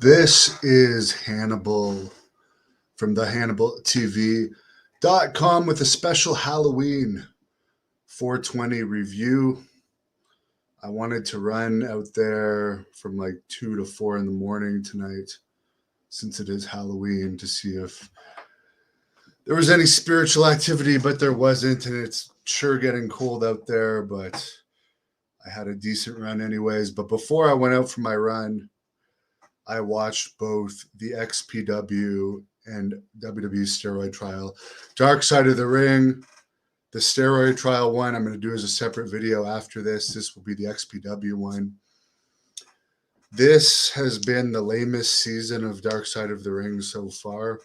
This is Hannibal from the HannibalTV.com with a special Halloween 420 review. I wanted to run out there from like 2 to 4 in the morning tonight, since it is Halloween, to see if there was any spiritual activity, but there wasn't, and it's sure getting cold out there, but I had a decent run anyways. But before I went out for my run, I watched both the XPW and WWE steroid trial. Dark Side of the Ring, the steroid trial one, I'm going to do as a separate video after this. This will be the XPW one. This has been the lamest season of Dark Side of the Ring so far.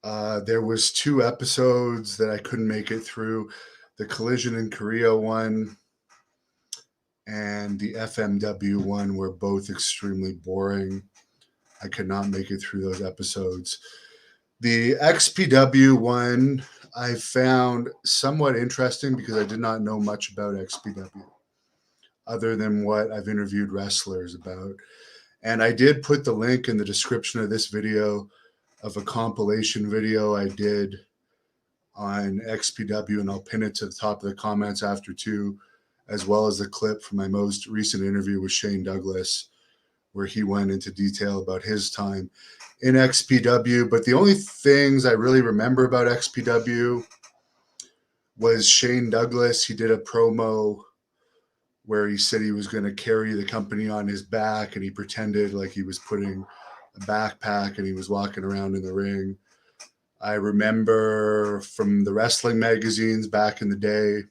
There was 2 episodes that I couldn't make it through. The Collision in Korea one and the FMW one were both extremely boring. I could not make it through those episodes. The XPW one I found somewhat interesting because I did not know much about XPW other than what I've interviewed wrestlers about. And I did put the link in the description of this video of a compilation video I did on XPW, and I'll pin it to the top of the comments after too, as well as the clip from my most recent interview with Shane Douglas, where he went into detail about his time in XPW. But the only things I really remember about XPW was Shane Douglas. He did a promo where he said he was going to carry the company on his back, and he pretended like he was putting a backpack and he was walking around in the ring. I remember from the wrestling magazines back in the day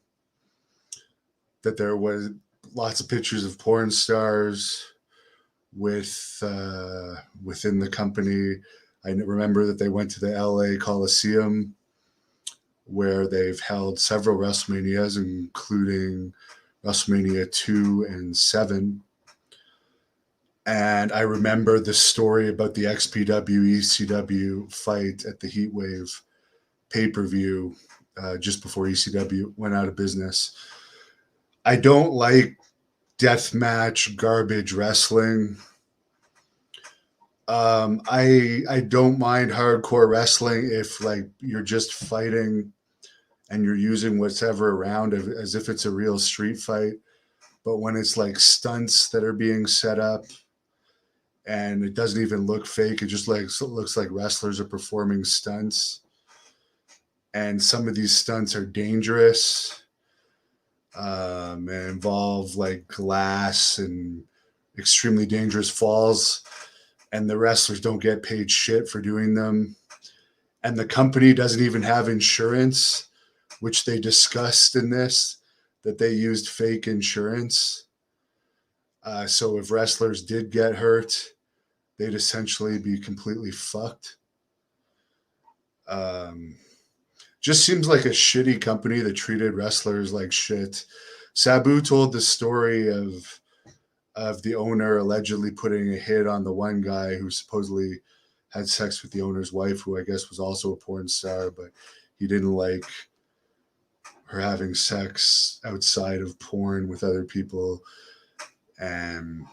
that there was lots of pictures of porn stars with within the company. I remember that they went to the LA Coliseum, where they've held several WrestleManias, including WrestleMania 2 and 7. And I remember the story about the XPW ECW fight at the Heatwave pay-per-view just before ECW went out of business. I don't like deathmatch garbage wrestling. I don't mind hardcore wrestling if like you're just fighting and you're using whatever around as if it's a real street fight. But when it's like stunts that are being set up and it doesn't even look fake, it just looks like wrestlers are performing stunts. And some of these stunts are dangerous. And involve like glass and extremely dangerous falls, and the wrestlers don't get paid shit for doing them, and the company doesn't even have insurance, which they discussed in this, that they used fake insurance. So if wrestlers did get hurt, they'd essentially be completely fucked. Just seems like a shitty company that treated wrestlers like shit. Sabu told the story of the owner allegedly putting a hit on the one guy who supposedly had sex with the owner's wife, who I guess was also a porn star, but he didn't like her having sex outside of porn with other people. And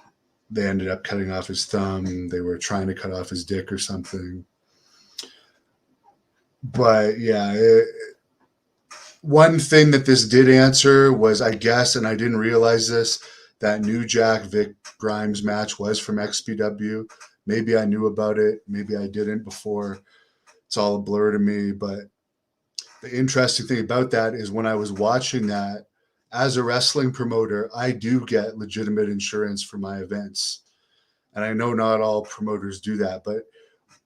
they ended up cutting off his thumb. They were trying to cut off his dick or something. But yeah, one thing that this did answer was, I guess, and I didn't realize this, that New Jack Vic Grimes match was from XPW. Maybe I knew about it. Maybe I didn't before. It's all a blur to me. But the interesting thing about that is when I was watching that, as a wrestling promoter, I do get legitimate insurance for my events. And I know not all promoters do that, but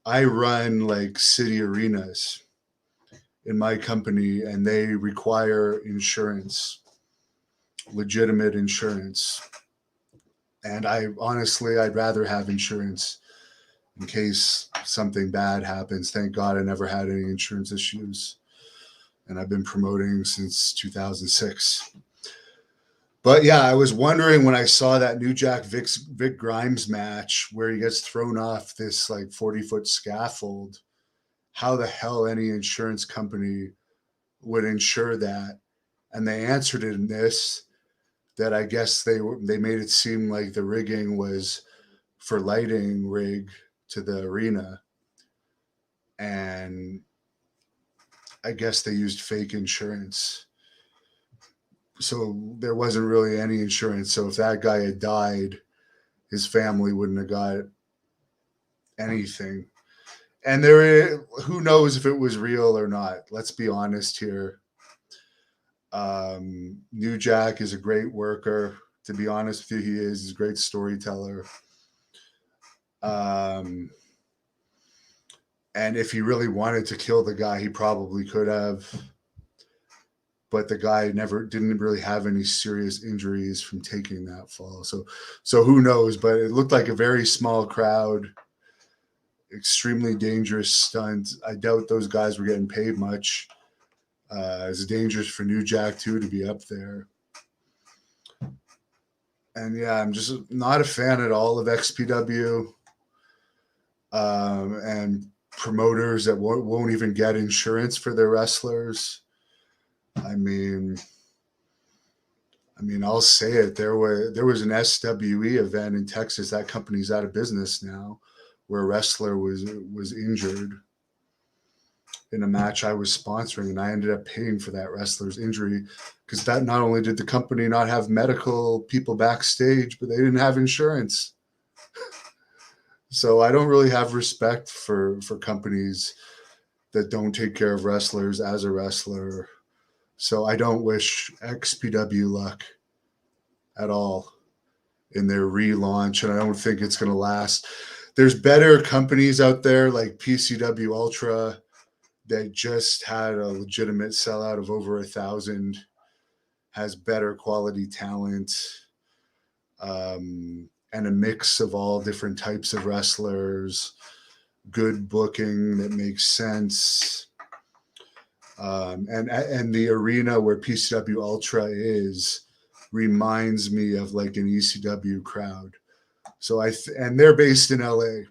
I run like city arenas in my company, and they require insurance, legitimate insurance. And I'd rather have insurance in case something bad happens. Thank God I never had any insurance issues. And I've been promoting since 2006. But yeah, I was wondering when I saw that New Jack Vic Grimes match where he gets thrown off this like 40-foot scaffold, how the hell any insurance company would insure that. And they answered it in this, that I guess they made it seem like the rigging was for lighting rig to the arena, and I guess they used fake insurance. So there wasn't really any insurance. So if that guy had died, his family wouldn't have got anything. And who knows if it was real or not? Let's be honest here. New Jack is a great worker. To be honest with you, he is. He's a great storyteller. And if he really wanted to kill the guy, he probably could have. But the guy didn't really have any serious injuries from taking that fall. So who knows? But it looked like a very small crowd. Extremely dangerous stunt. I doubt those guys were getting paid much. It's dangerous for New Jack too to be up there. And yeah, I'm just not a fan at all of XPW and promoters that won't even get insurance for their wrestlers. I mean, I'll say it. There was an SWE event in Texas. That company's out of business now, where a wrestler was injured in a match I was sponsoring, and I ended up paying for that wrestler's injury because that not only did the company not have medical people backstage, but they didn't have insurance. So I don't really have respect for companies that don't take care of wrestlers as a wrestler. So I don't wish XPW luck at all in their relaunch, and I don't think it's going to last. There's better companies out there like PCW Ultra that just had a legitimate sellout of over 1,000, has better quality talent, and a mix of all different types of wrestlers, good booking that makes sense. And the arena where PCW Ultra is reminds me of like an ECW crowd. So and they're based in LA.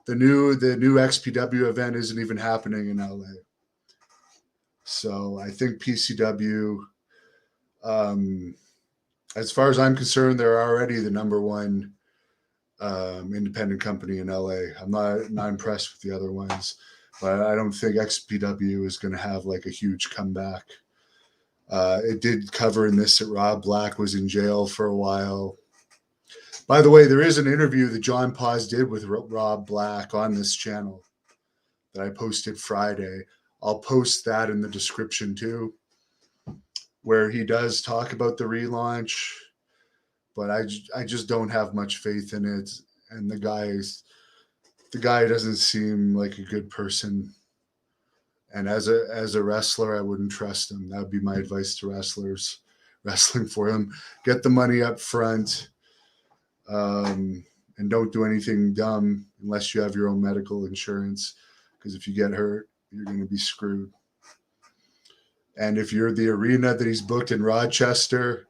The new XPW event isn't even happening in LA. So I think PCW, as far as I'm concerned, they're already the number one independent company in LA. I'm not impressed with the other ones, but I don't think XPW is going to have like a huge comeback. It did cover in this that Rob Black was in jail for a while. By the way, there is an interview that John Paz did with Rob Black on this channel that I posted Friday. I'll post that in the description too, where he does talk about the relaunch, but I just don't have much faith in it. And the guy doesn't seem like a good person. And as a wrestler, I wouldn't trust him. That would be my advice to wrestlers wrestling for him. Get the money up front, and don't do anything dumb unless you have your own medical insurance. Because if you get hurt, you're going to be screwed. And if you're the arena that he's booked in Rochester,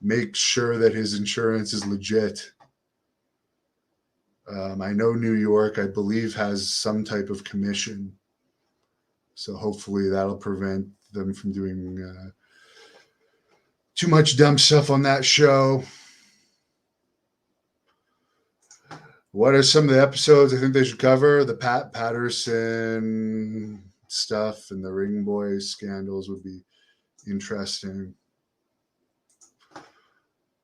make sure that his insurance is legit. I know New York, I believe, has some type of commission. So hopefully that'll prevent them from doing too much dumb stuff on that show. What are some of the episodes I think they should cover? The Pat Patterson stuff and the Ring Boy scandals would be interesting.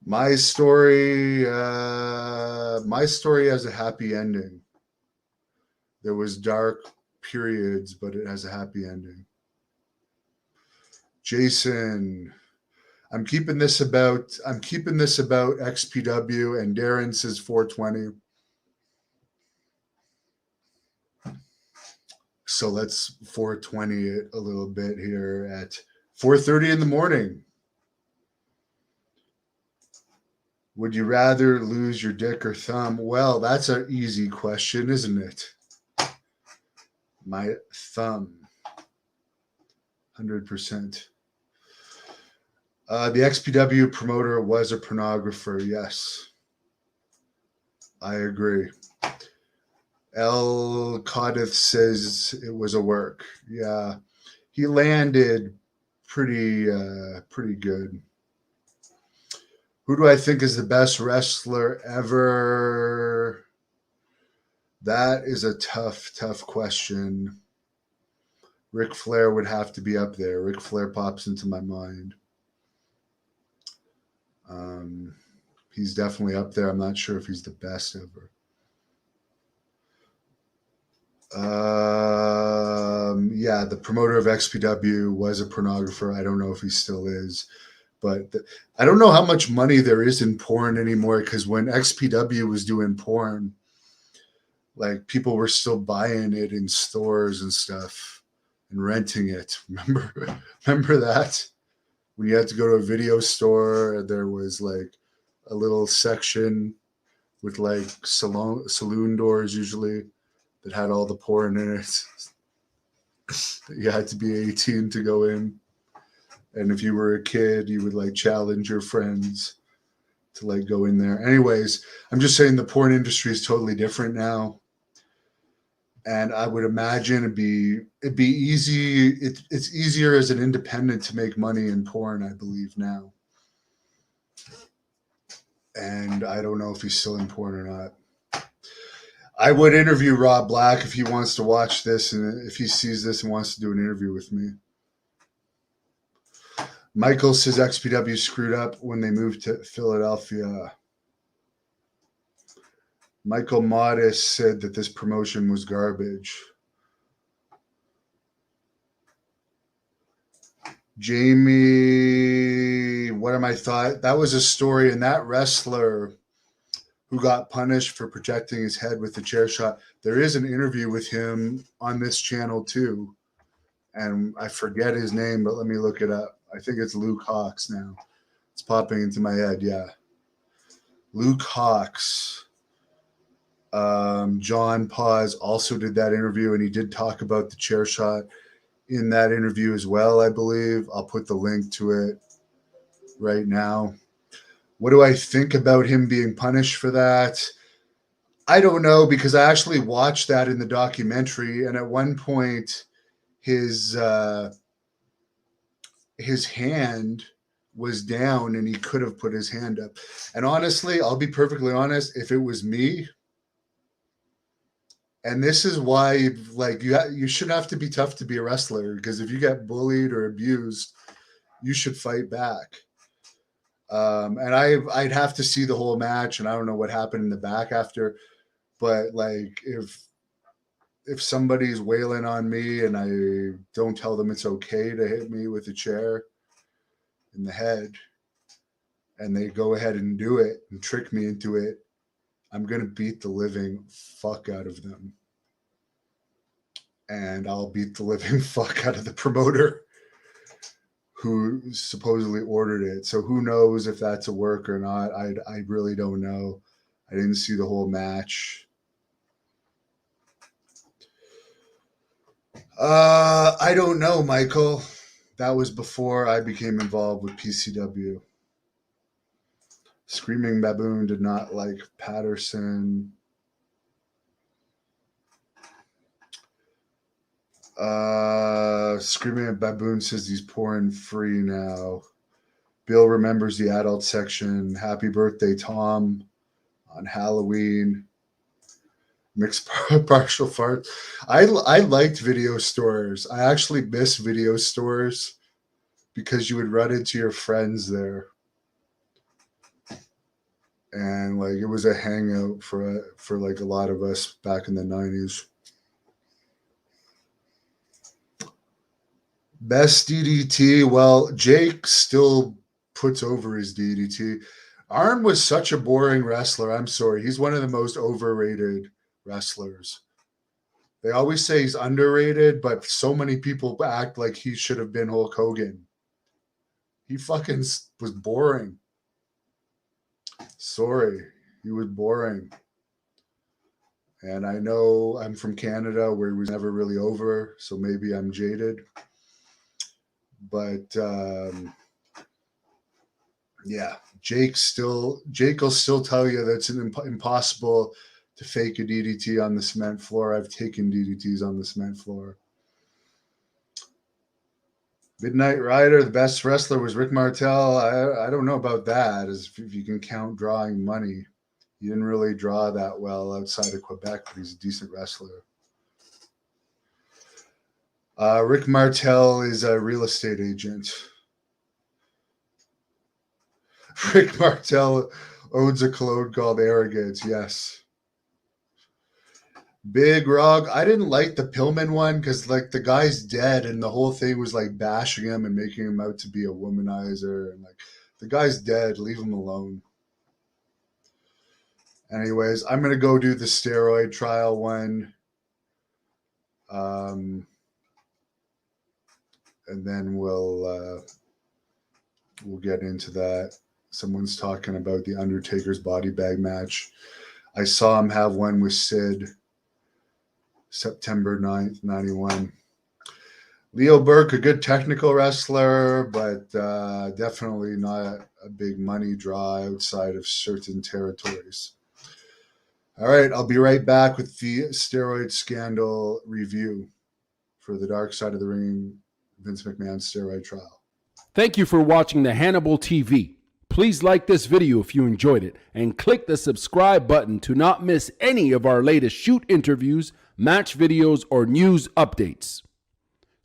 My story has a happy ending. There was dark periods, but it has a happy ending. Jason, I'm keeping this about XPW, and Darren says 420. So let's 420 it a little bit here at 4:30 in the morning. Would you rather lose your dick or thumb? Well, that's an easy question, isn't it? My thumb. 100%. The XPW promoter was a pornographer. Yes. I agree. L. Codith says it was a work. Yeah. He landed pretty good. Who do I think is the best wrestler ever? That is a tough, tough question. Ric Flair would have to be up there. Ric Flair pops into my mind. He's definitely up there. I'm not sure if he's the best ever. Yeah, the promoter of XPW was a pornographer. I don't know if he still is, but I don't know how much money there is in porn anymore, because when XPW was doing porn, like people were still buying it in stores and stuff and renting it. Remember that? When you had to go to a video store, there was like a little section with like saloon doors usually that had all the porn in it. You had to be 18 to go in. And if you were a kid, you would like challenge your friends to like go in there. Anyways, I'm just saying the porn industry is totally different now. And I would imagine it'd be easy. It's easier as an independent to make money in porn, I believe, now. And I don't know if he's still in porn or not. I would interview Rob Black if he wants to watch this, and if he sees this and wants to do an interview with me. Michael says XPW screwed up when they moved to Philadelphia. Michael Modest said that this promotion was garbage. Jamie, what am I thought? That was a story, and that wrestler who got punished for protecting his head with the chair shot, there is an interview with him on this channel too. And I forget his name, but let me look it up. I think it's Luke Hawx now. It's popping into my head, yeah. Luke Hawx. John Paz also did that interview, and he did talk about the chair shot in that interview as well, I believe. I'll put the link to it right now. What do I think about him being punished for that? I don't know, because I actually watched that in the documentary, and at one point his hand was down and he could have put his hand up. And honestly, I'll be perfectly honest, if it was me, and this is why, like, you shouldn't have to be tough to be a wrestler, because if you get bullied or abused, you should fight back. And I'd have to see the whole match, and I don't know what happened in the back after, but like if somebody's wailing on me and I don't tell them it's okay to hit me with a chair in the head, and they go ahead and do it and trick me into it, I'm going to beat the living fuck out of them. And I'll beat the living fuck out of the promoter who supposedly ordered it. So who knows if that's a work or not. I really don't know. I didn't see the whole match. I don't know, Michael. That was before I became involved with PCW. Screaming Baboon did not like Patterson. Screaming Baboon says he's pouring free now. Bill remembers the adult section. Happy birthday, Tom, on Halloween. Mixed partial fart. I liked video stores. I actually miss video stores because you would run into your friends there. And like it was a hangout for like a lot of us back in the 90s. Best DDT. Well, Jake still puts over his DDT. Arn was such a boring wrestler. I'm sorry. He's one of the most overrated wrestlers. They always say he's underrated, but so many people act like he should have been Hulk Hogan. He fucking was boring. Sorry. He was boring. And I know I'm from Canada where he was never really over, so maybe I'm jaded. But yeah, Jake will still tell you that it's impossible to fake a DDT on the cement floor. I've taken DDTs on the cement floor. Midnight Rider, the best wrestler was Rick Martel. I don't know about that, as if you can count drawing money. He didn't really draw that well outside of Quebec, but he's a decent wrestler. Rick Martel is a real estate agent. Rick Martel owns a cologne called Arrogance, yes. Big Rog. I didn't like the Pillman one because like the guy's dead and the whole thing was like bashing him and making him out to be a womanizer and like the guy's dead. Leave him alone. Anyways, I'm gonna go do the steroid trial one. And then we'll get into that. Someone's talking about the Undertaker's body bag match. I saw him have one with Sid September 9th, 91. Leo Burke, a good technical wrestler, but definitely not a big money draw outside of certain territories. All right, I'll be right back with the steroid scandal review for the Dark Side of the Ring Vince McMahon steroid trial. Thank you for watching the Hannibal TV. Please like this video if you enjoyed it and click the subscribe button to not miss any of our latest shoot interviews, match videos, or news updates.